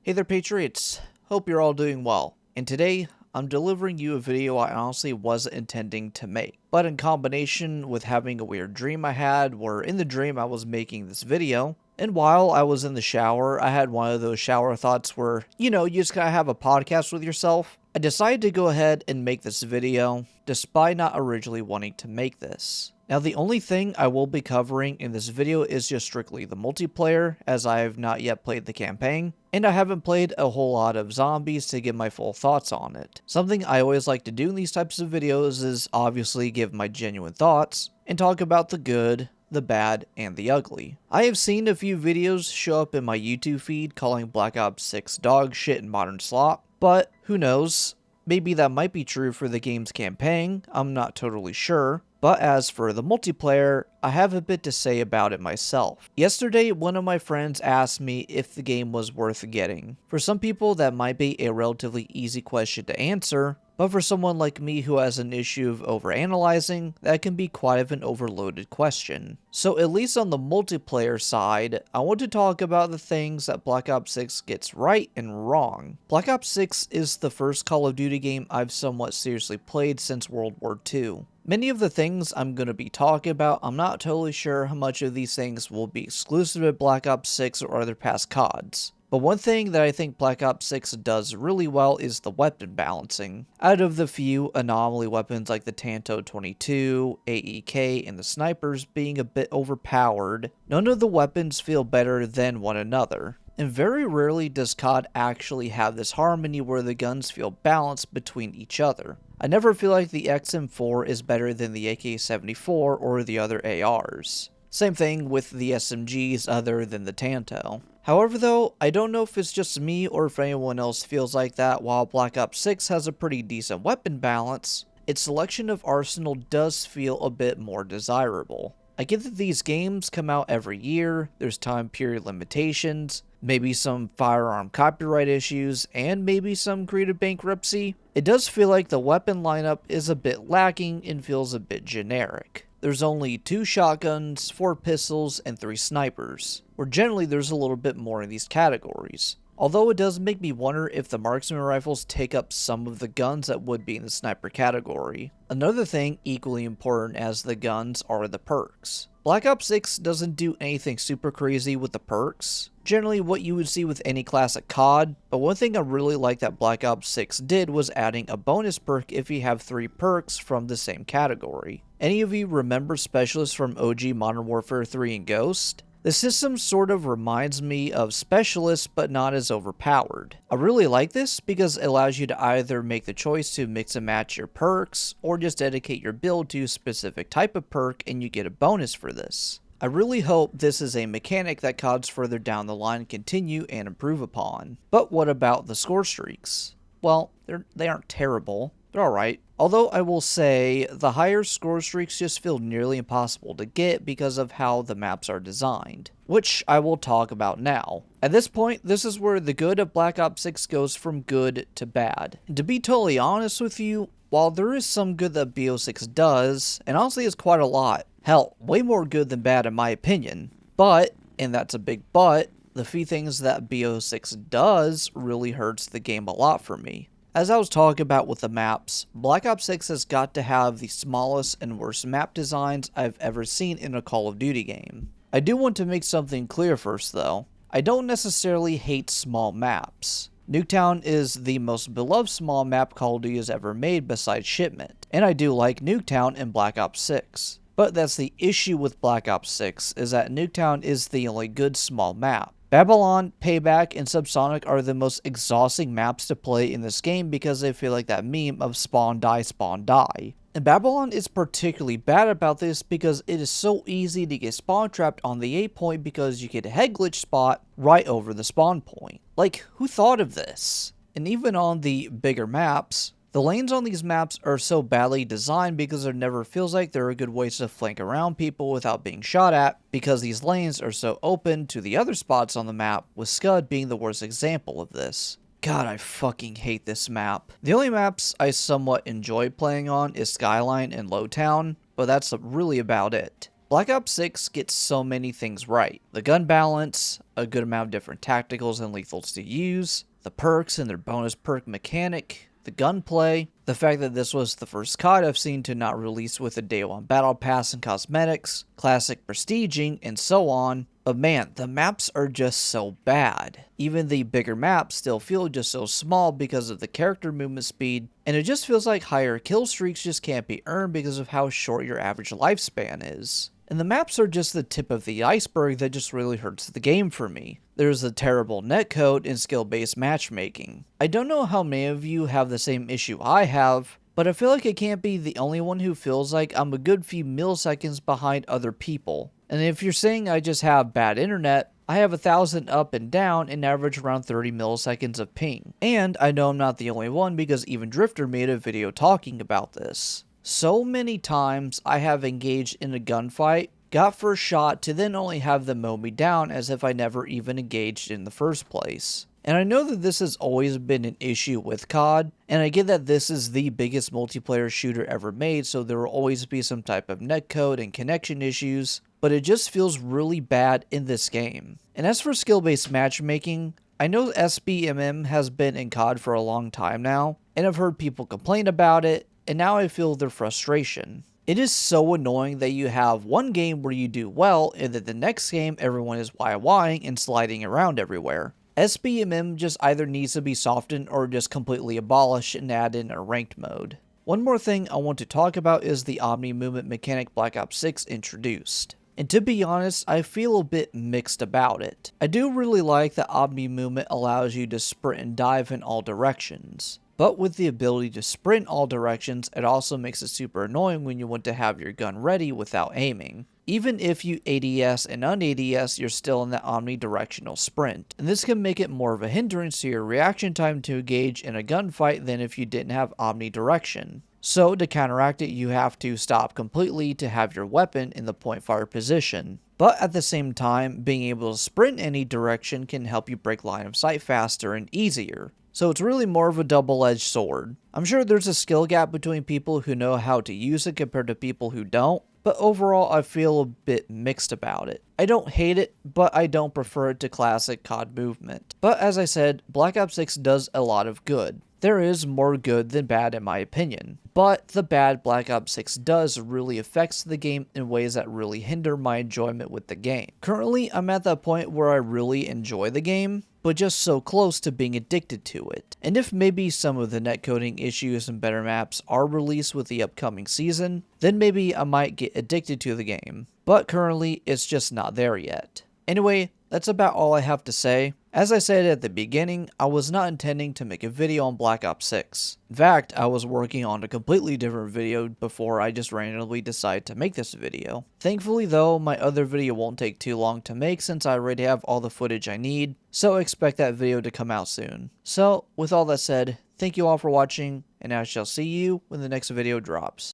Hey there, Patriots. Hope you're all doing well. And today, I'm delivering you a video I honestly wasn't intending to make. But in combination with having a weird dream I had, where in the dream I was making this video, and while I was in the shower, I had one of those shower thoughts where, you just gotta have a podcast with yourself. I decided to go ahead and make this video, despite not originally wanting to make this. Now, the only thing I will be covering in this video is just strictly the multiplayer, as I have not yet played the campaign, and I haven't played a whole lot of zombies to give my full thoughts on it. Something I always like to do in these types of videos is obviously give my genuine thoughts, and talk about the good, the bad, and the ugly. I have seen a few videos show up in my YouTube feed calling Black Ops 6 dog shit and modern slop, but who knows? Maybe that might be true for the game's campaign, I'm not totally sure. But as for the multiplayer, I have a bit to say about it myself. Yesterday, one of my friends asked me if the game was worth getting. For some people, that might be a relatively easy question to answer, but for someone like me who has an issue of overanalyzing, that can be quite of an overloaded question. So at least on the multiplayer side, I want to talk about the things that Black Ops 6 gets right and wrong. Black Ops 6 is the first Call of Duty game I've somewhat seriously played since World War II. Many of the things I'm going to be talking about, I'm not totally sure how much of these things will be exclusive to Black Ops 6 or other past CODs. But one thing that I think Black Ops 6 does really well is the weapon balancing. Out of the few anomaly weapons like the Tanto 22, AEK, and the snipers being a bit overpowered, none of the weapons feel better than one another. And very rarely does COD actually have this harmony where the guns feel balanced between each other. I never feel like the XM4 is better than the AK-74 or the other ARs. Same thing with the SMGs other than the Tanto. However though, I don't know if it's just me or if anyone else feels like that. While Black Ops 6 has a pretty decent weapon balance, its selection of arsenal does feel a bit more desirable. I get that these games come out every year, there's time period limitations, maybe some firearm copyright issues, and maybe some creative bankruptcy. It does feel like the weapon lineup is a bit lacking and feels a bit generic. There's only 2 shotguns, 4 pistols, and 3 snipers, where generally there's a little bit more in these categories. Although it does make me wonder if the marksman rifles take up some of the guns that would be in the sniper category. Another thing equally important as the guns are the perks. Black Ops 6 doesn't do anything super crazy with the perks, generally what you would see with any classic COD, but one thing I really like that Black Ops 6 did was adding a bonus perk if you have 3 perks from the same category. Any of you remember Specialist from OG Modern Warfare 3 and Ghost? The system sort of reminds me of Specialist, but not as overpowered. I really like this because it allows you to either make the choice to mix and match your perks, or just dedicate your build to a specific type of perk and you get a bonus for this. I really hope this is a mechanic that CODs further down the line continue and improve upon. But what about the score streaks? Well, they aren't terrible. They're alright. Although I will say, the higher score streaks just feel nearly impossible to get because of how the maps are designed, which I will talk about now. At this point, this is where the good of Black Ops 6 goes from good to bad. And to be totally honest with you, while there is some good that BO6 does, and honestly it's quite a lot, hell, way more good than bad in my opinion, but, and that's a big but, the few things that BO6 does really hurts the game a lot for me. As I was talking about with the maps, Black Ops 6 has got to have the smallest and worst map designs I've ever seen in a Call of Duty game. I do want to make something clear first though. I don't necessarily hate small maps. Nuketown is the most beloved small map Call of Duty has ever made besides Shipment, and I do like Nuketown in Black Ops 6. But that's the issue with Black Ops 6, is that Nuketown is the only good small map. Babylon, Payback, and Subsonic are the most exhausting maps to play in this game because they feel like that meme of spawn, die. And Babylon is particularly bad about this because it is so easy to get spawn trapped on the A point because you get a head glitch spot right over the spawn point. Like, who thought of this? And even on the bigger maps, the lanes on these maps are so badly designed because there never feels like there are good ways to flank around people without being shot at, because these lanes are so open to the other spots on the map, with Scud being the worst example of this. God, I fucking hate this map. The only maps I somewhat enjoy playing on is Skyline and Lowtown, but that's really about it. Black Ops 6 gets so many things right. The gun balance, a good amount of different tacticals and lethals to use, the perks and their bonus perk mechanic, the gunplay, the fact that this was the first COD I've seen to not release with a day one battle pass and cosmetics, classic prestiging, and so on. But man, the maps are just so bad. Even the bigger maps still feel just so small because of the character movement speed, and it just feels like higher kill streaks just can't be earned because of how short your average lifespan is. And the maps are just the tip of the iceberg that just really hurts the game for me. There's a terrible netcode and skill-based matchmaking. I don't know how many of you have the same issue I have, but I feel like I can't be the only one who feels like I'm a good few milliseconds behind other people. And if you're saying I just have bad internet, I have 1,000 up and down and average around 30 milliseconds of ping. And I know I'm not the only one because even Drifter made a video talking about this. So many times I have engaged in a gunfight, got first shot to then only have them mow me down as if I never even engaged in the first place. And I know that this has always been an issue with COD, and I get that this is the biggest multiplayer shooter ever made, so there will always be some type of netcode and connection issues, but it just feels really bad in this game. And as for skill-based matchmaking, I know SBMM has been in COD for a long time now, and I've heard people complain about it, and now I feel their frustration. It is so annoying that you have one game where you do well, and then the next game everyone is YYing and sliding around everywhere. SBMM just either needs to be softened or just completely abolished and add in a ranked mode. One more thing I want to talk about is the Omni movement mechanic Black Ops 6 introduced. And to be honest, I feel a bit mixed about it. I do really like that Omni movement allows you to sprint and dive in all directions. But with the ability to sprint all directions, it also makes it super annoying when you want to have your gun ready without aiming. Even if you ADS and un-ADS, you're still in that omnidirectional sprint. And this can make it more of a hindrance to your reaction time to engage in a gunfight than if you didn't have omnidirection. So to counteract it, you have to stop completely to have your weapon in the point fire position. But at the same time, being able to sprint any direction can help you break line of sight faster and easier. So it's really more of a double-edged sword. I'm sure there's a skill gap between people who know how to use it compared to people who don't, but overall I feel a bit mixed about it. I don't hate it, but I don't prefer it to classic COD movement. But as I said, Black Ops 6 does a lot of good. There is more good than bad in my opinion, but the bad Black Ops 6 does really affects the game in ways that really hinder my enjoyment with the game. Currently, I'm at that point where I really enjoy the game, but just so close to being addicted to it. And if maybe some of the netcoding issues and better maps are released with the upcoming season, then maybe I might get addicted to the game. But currently, it's just not there yet. Anyway, that's about all I have to say. As I said at the beginning, I was not intending to make a video on Black Ops 6. In fact, I was working on a completely different video before I just randomly decided to make this video. Thankfully though, my other video won't take too long to make since I already have all the footage I need, so expect that video to come out soon. So, with all that said, thank you all for watching, and I shall see you when the next video drops.